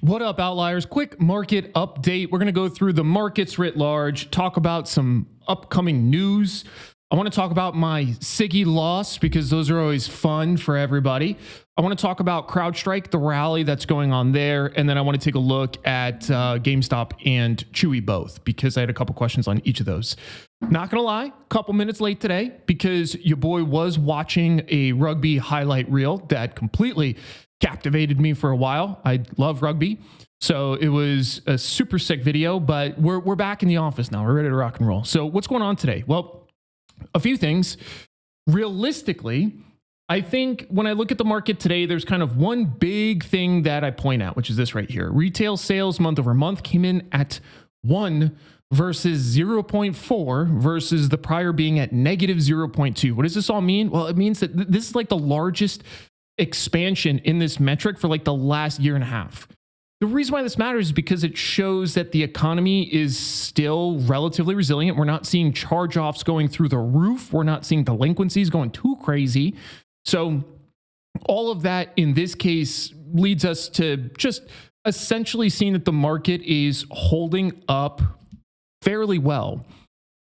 What up, outliers? Quick market update. We're going to go through the markets writ large, talk about some upcoming news. I want to talk about my SIGA loss because those are always fun for everybody. I want to talk about CrowdStrike, the rally that's going on there. And then I want to take a look at GameStop and CHWY both because I had a couple questions on each of those. Not going to lie, a couple minutes late today because your boy was watching a rugby highlight reel that completely captivated me for a while. I love rugby. So it was a super sick video, but we're back in the office now. We're ready to rock and roll. So what's going on today? Well, a few things. Realistically, I think when I look at the market today, there's kind of one big thing that I point out, which is this right here. Retail sales month over month came in at 1 versus 0.4 versus the prior being at negative 0.2. What does this all mean? Well, it means that this is like the largest expansion in this metric for like the last year and a half. The reason why this matters is because it shows that the economy is still relatively resilient. We're not seeing charge-offs going through the roof. We're not seeing delinquencies going too crazy. So all of that in this case leads us to just essentially seeing that the market is holding up fairly well.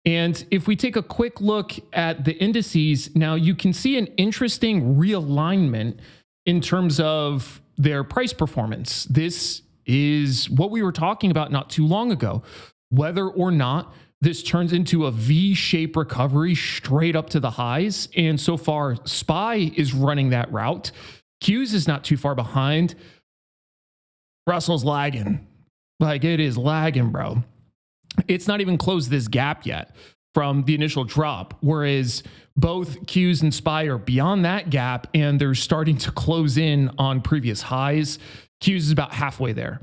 And if we take a quick look at the indices, now you can see an interesting realignment in terms of their price performance. This is what we were talking about not too long ago. Whether or not this turns into a V-shaped recovery straight up to the highs. And so far, SPY is running that route. Qs is not too far behind. Russell's lagging. Like, it is lagging, bro. It's not even closed this gap yet from the initial drop, whereas both Qs and SPY are beyond that gap and they're starting to close in on previous highs. Qs is about halfway there.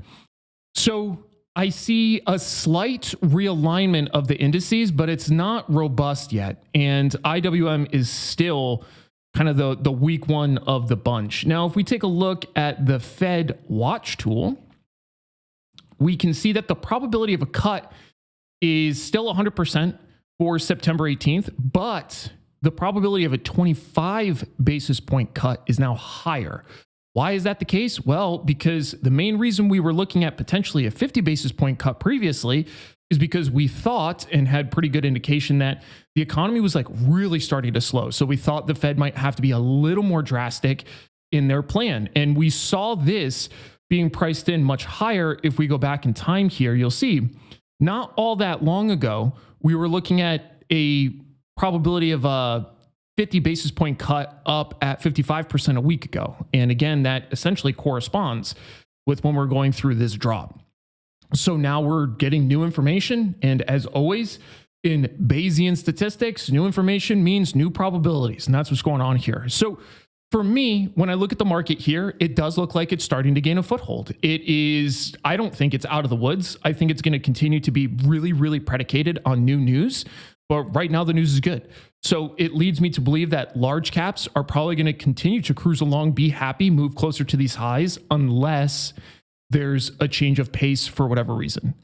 So I see a slight realignment of the indices, but it's not robust yet. And IWM is still kind of the weak one of the bunch. Now, if we take a look at the Fed watch tool, we can see that the probability of a cut is still 100% for September 18th, but the probability of a 25 basis point cut is now higher. Why is that the case? Well, because the main reason we were looking at potentially a 50 basis point cut previously is because we thought and had pretty good indication that the economy was like really starting to slow. So we thought the Fed might have to be a little more drastic in their plan. And we saw this being priced in much higher. If we go back in time here, you'll see not all that long ago, we were looking at a probability of a 50 basis point cut up at 55% a week ago. And again, that essentially corresponds with when we're going through this drop. So now we're getting new information. And as always, in Bayesian statistics, new information means new probabilities. And that's what's going on here. So for me, when I look at the market here, it does look like it's starting to gain a foothold. It is, I don't think it's out of the woods. I think it's going to continue to be really, really predicated on new news. But right now, the news is good. So it leads me to believe that large caps are probably going to continue to cruise along, be happy, move closer to these highs, unless there's a change of pace for whatever reason.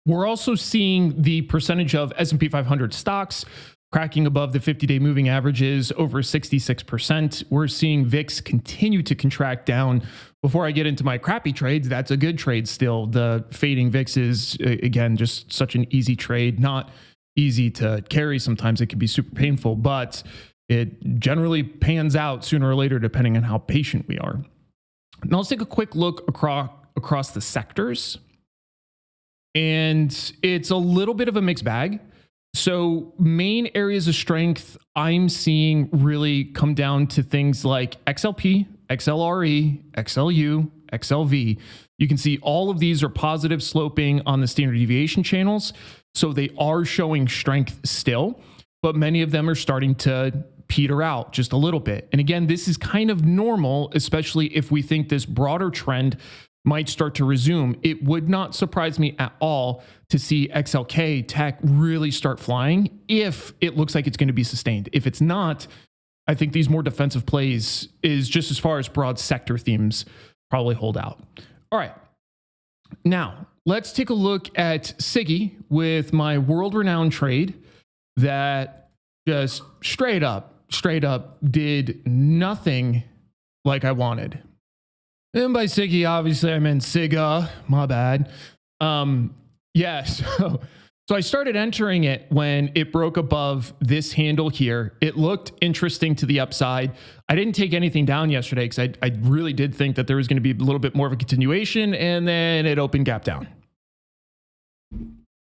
We're also seeing the percentage of S&P 500 stocks cracking above the 50-day moving averages over 66%. We're seeing VIX continue to contract down. Before I get into my crappy trades, that's a good trade still. The fading VIX is, again, just such an easy trade. Not easy to carry. Sometimes it can be super painful, but it generally pans out sooner or later, depending on how patient we are. Now let's take a quick look across the sectors. And it's a little bit of a mixed bag. So main areas of strength I'm seeing really come down to things like XLP, XLRE, XLU, XLV. You can see all of these are positive sloping on the standard deviation channels. So they are showing strength still, but many of them are starting to peter out just a little bit. And again, this is kind of normal, especially if we think this broader trend might start to resume. It would not surprise me at all to see XLK tech really start flying if it looks like it's going to be sustained. If it's not, I think these more defensive plays is just as far as broad sector themes probably hold out. All right. Now, let's take a look at SIGA with my world-renowned trade that just straight up did nothing like I wanted. And by SIGA, obviously I meant SIGA, my bad. Yeah, so I started entering it when it broke above this handle here. It looked interesting to the upside. I didn't take anything down yesterday because I really did think that there was going to be a little bit more of a continuation, and then it opened gap down.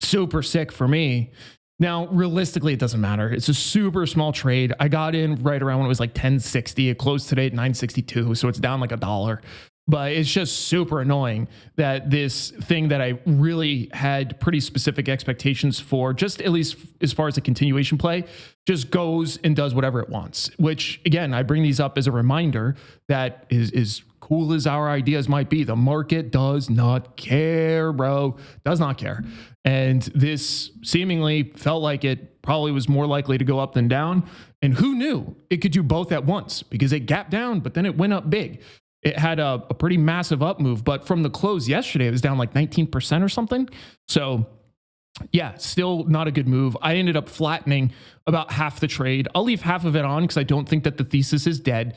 Super sick for me. Now, realistically, it doesn't matter. It's a super small trade. I got in right around when it was like 1060. It closed today at 962, so it's down like $1. But it's just super annoying that this thing that I really had pretty specific expectations for, just at least as far as a continuation play, just goes and does whatever it wants. Which, again, I bring these up as a reminder that is cool as our ideas might be, the market does not care, bro. Does not care. And this seemingly felt like it probably was more likely to go up than down. And who knew it could do both at once, because it gapped down, but then it went up big. It had a pretty massive up move, but from the close yesterday, it was down like 19% or something. So yeah, still not a good move. I ended up flattening about half the trade. I'll leave half of it on because I don't think that the thesis is dead.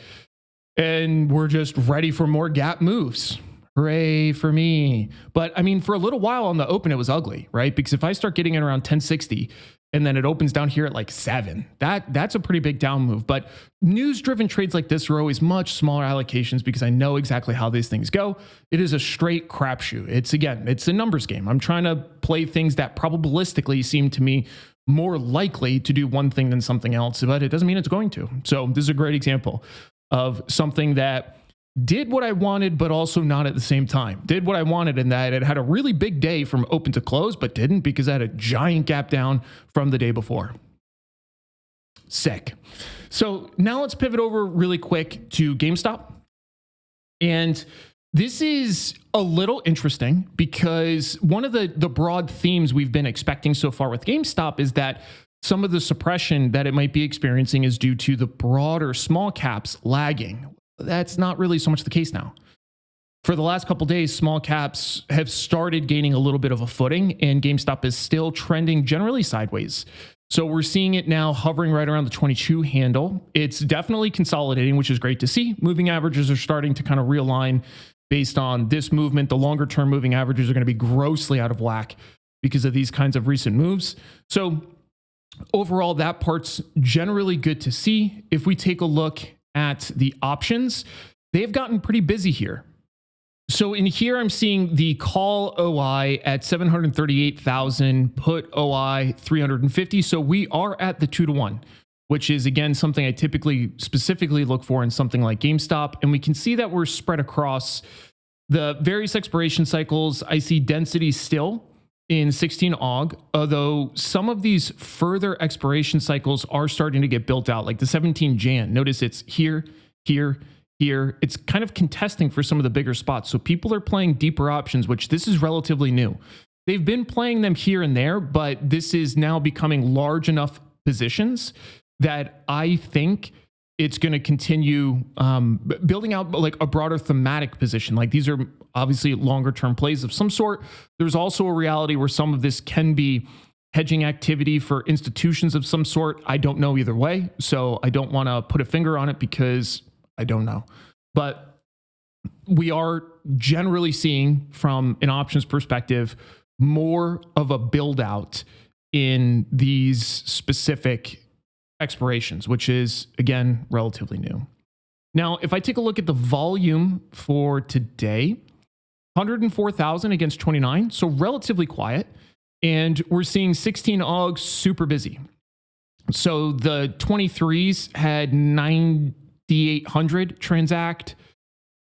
And we're just ready for more gap moves. Hooray for me. But I mean, for a little while on the open, it was ugly, right? Because if I start getting it around 1060 and then it opens down here at like 7, that's a pretty big down move. But news-driven trades like this are always much smaller allocations because I know exactly how these things go. It is a straight crapshoot. It's a numbers game. I'm trying to play things that probabilistically seem to me more likely to do one thing than something else, but it doesn't mean it's going to. So this is a great example of something that did what I wanted, but also not at the same time. Did what I wanted in that it had a really big day from open to close, but didn't because I had a giant gap down from the day before. Sick. So now let's pivot over really quick to GameStop. And this is a little interesting because one of the broad themes we've been expecting so far with GameStop is that some of the suppression that it might be experiencing is due to the broader small caps lagging. That's not really so much the case now. For the last couple of days, small caps have started gaining a little bit of a footing, and GameStop is still trending generally sideways. So we're seeing it now hovering right around the 22 handle. It's definitely consolidating, which is great to see. Moving averages are starting to kind of realign based on this movement. The longer term moving averages are going to be grossly out of whack because of these kinds of recent moves. So overall, that part's generally good to see. If we take a look at the options, they've gotten pretty busy here. So in here, I'm seeing the call OI at 738,000, put OI 350. So we are at the 2-to-1, which is, again, something I typically specifically look for in something like GameStop. And we can see that we're spread across the various expiration cycles. I see density still in 16 AUG, although some of these further expiration cycles are starting to get built out, like the 17 Jan. Notice it's here, here, here. It's kind of contesting for some of the bigger spots. So people are playing deeper options, which this is relatively new. They've been playing them here and there, but this is now becoming large enough positions that I think it's going to continue building out like a broader thematic position. Like these are obviously longer term plays of some sort. There's also a reality where some of this can be hedging activity for institutions of some sort. I don't know either way. So I don't want to put a finger on it because I don't know. But we are generally seeing from an options perspective more of a build out in these specific expirations, which is, again, relatively new. Now, if I take a look at the volume for today, 104,000 against 29, so relatively quiet. And we're seeing 16 AUG super busy. So the 23s had 9,800 transact,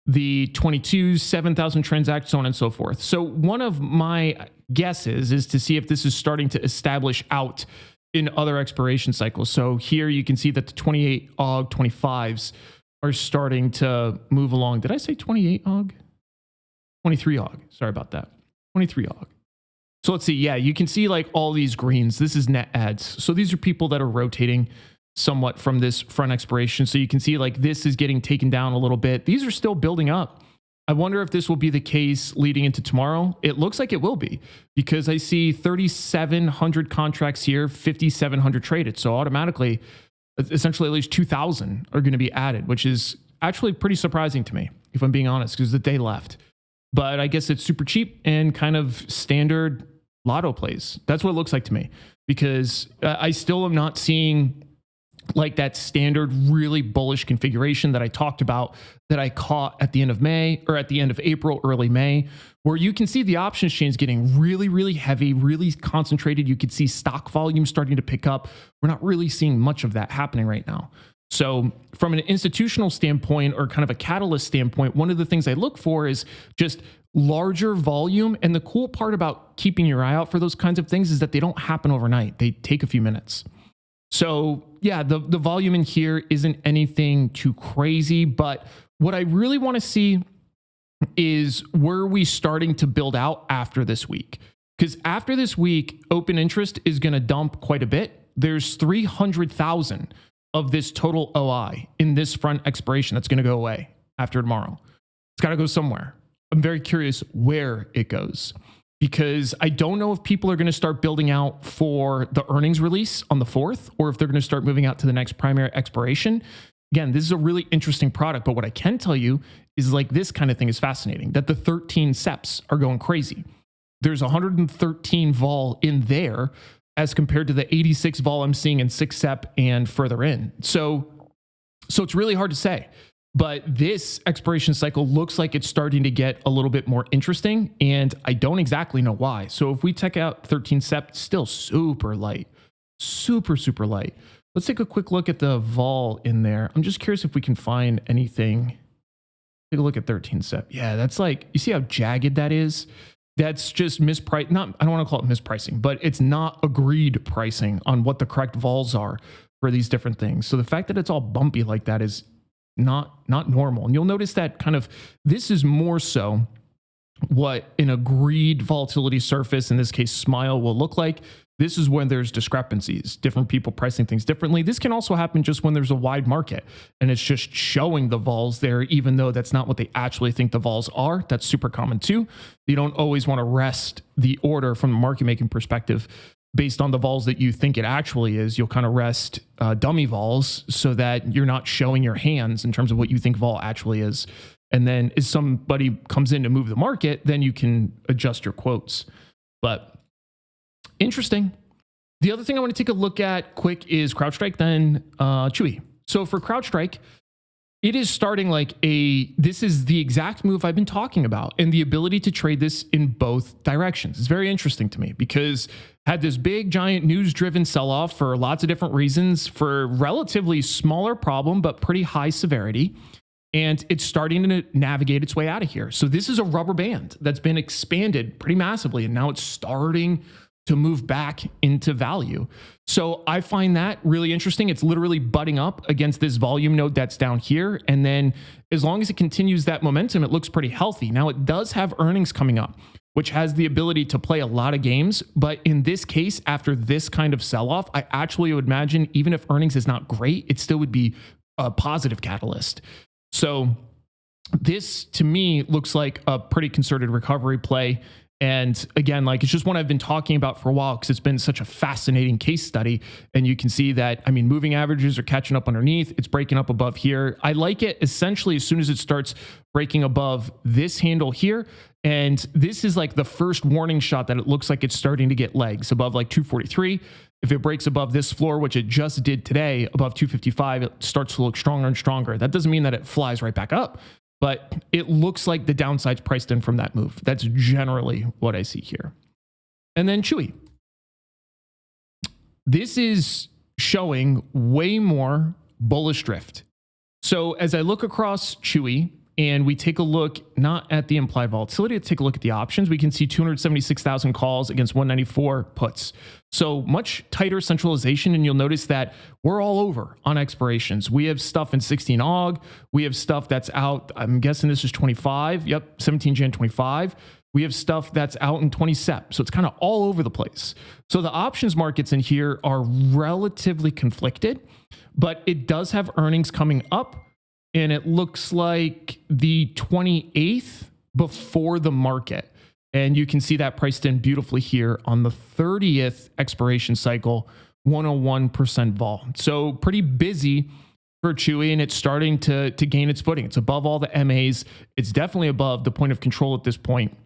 the 22s, 7,000 transact, so on and so forth. So one of my guesses is to see if this is starting to establish out in other expiration cycles. So here you can see that the 28 AUG 25s are starting to move along. Did I say 28 AUG? 23 AUG. Sorry about that. 23 AUG. So let's see. Yeah, you can see like all these greens. This is net adds. So these are people that are rotating somewhat from this front expiration. So you can see like this is getting taken down a little bit. These are still building up. I wonder if this will be the case leading into tomorrow. It looks like it will be because I see 3,700 contracts here, 5,700 traded. So automatically, essentially at least 2,000 are going to be added, which is actually pretty surprising to me, if I'm being honest, because the day left. But I guess it's super cheap and kind of standard lotto plays. That's what it looks like to me, because I still am not seeing like that standard really bullish configuration that I talked about, that I caught at the end of May, or at the end of April, early May, where you can see the options chains getting really, really heavy, really concentrated. You could see stock volume starting to pick up. We're not really seeing much of that happening right now. So from an institutional standpoint, or kind of a catalyst standpoint, one of the things I look for is just larger volume. And the cool part about keeping your eye out for those kinds of things is that they don't happen overnight. They take a few minutes. So yeah, the volume in here isn't anything too crazy, but what I really want to see is, where we starting to build out after this week? Because after this week, open interest is going to dump quite a bit. There's 300,000 of this total OI in this front expiration that's going to go away after tomorrow. It's got to go somewhere. I'm very curious where it goes, because I don't know if people are going to start building out for the earnings release on the 4th, or if they're going to start moving out to the next primary expiration. Again, this is a really interesting product, but what I can tell you is, like, this kind of thing is fascinating, that the 13 SEPs are going crazy. There's 113 vol in there as compared to the 86 vol I'm seeing in 6 SEP and further in. So it's really hard to say. But this expiration cycle looks like it's starting to get a little bit more interesting, and I don't exactly know why. So if we check out 13 SEP, still super light, super, super light. Let's take a quick look at the vol in there. I'm just curious if we can find anything. Take a look at 13 SEP. Yeah, that's like, you see how jagged that is? That's just mispriced. Not, I don't want to call it mispricing, but it's not agreed pricing on what the correct vols are for these different things. So the fact that it's all bumpy like that is not normal. And you'll notice that kind of, this is more so what an agreed volatility surface, in this case SMILE, will look like. This is when there's discrepancies, different people pricing things differently. This can also happen just when there's a wide market and it's just showing the vols there, even though that's not what they actually think the vols are. That's super common too. You don't always want to rest the order from a market making perspective based on the vols that you think it actually is. You'll kind of rest dummy vols so that you're not showing your hands in terms of what you think vol actually is. And then if somebody comes in to move the market, then you can adjust your quotes. But interesting. The other thing I want to take a look at quick is CrowdStrike, then CHWY. So for CrowdStrike, it is starting like this is the exact move I've been talking about, and the ability to trade this in both directions. It's very interesting to me, because had this big giant news driven sell-off for lots of different reasons, for relatively smaller problem, but pretty high severity. And it's starting to navigate its way out of here. So this is a rubber band that's been expanded pretty massively, and now it's starting to move back into value. So I find that really interesting. It's literally butting up against this volume node that's down here. And then as long as it continues that momentum, it looks pretty healthy. Now it does have earnings coming up, which has the ability to play a lot of games. But in this case, after this kind of sell-off, I actually would imagine even if earnings is not great, it still would be a positive catalyst. So this to me looks like a pretty concerted recovery play. And again, like, it's just one I've been talking about for a while, because it's been such a fascinating case study. And you can see that, I mean, moving averages are catching up underneath. It's breaking up above here. I like it essentially as soon as it starts breaking above this handle here. And this is like the first warning shot that it looks like it's starting to get legs above like 243. If it breaks above this floor, which it just did today, above 255, it starts to look stronger and stronger. That doesn't mean that it flies right back up, but it looks like the downside's priced in from that move. That's generally what I see here. And then CHWY. This is showing way more bullish drift. So as I look across CHWY and we take a look not at the implied volatility, take a look at the options, we can see 276,000 calls against 194 puts. So much tighter centralization, and you'll notice that we're all over on expirations. We have stuff in 16 AUG. We have stuff that's out, I'm guessing this is 25. Yep, 17 Jan 25. We have stuff that's out in 20 SEP. So it's kind of all over the place. So the options markets in here are relatively conflicted, but it does have earnings coming up. And it looks like the 28th before the market. And you can see that priced in beautifully here on the 30th expiration cycle, 101% vol. So pretty busy for CHWY, and it's starting to gain its footing. It's above all the MAs. It's definitely above the point of control at this point.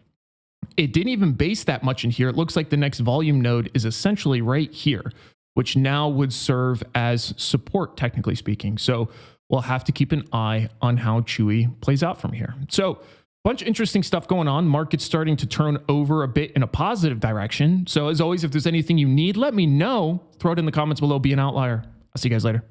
It didn't even base that much in here. It looks like the next volume node is essentially right here, which now would serve as support, technically speaking. So we'll have to keep an eye on how CHWY plays out from here. So bunch of interesting stuff going on. Market's starting to turn over a bit in a positive direction. So as always, if there's anything you need, let me know. Throw it in the comments below. Be an outlier. I'll see you guys later.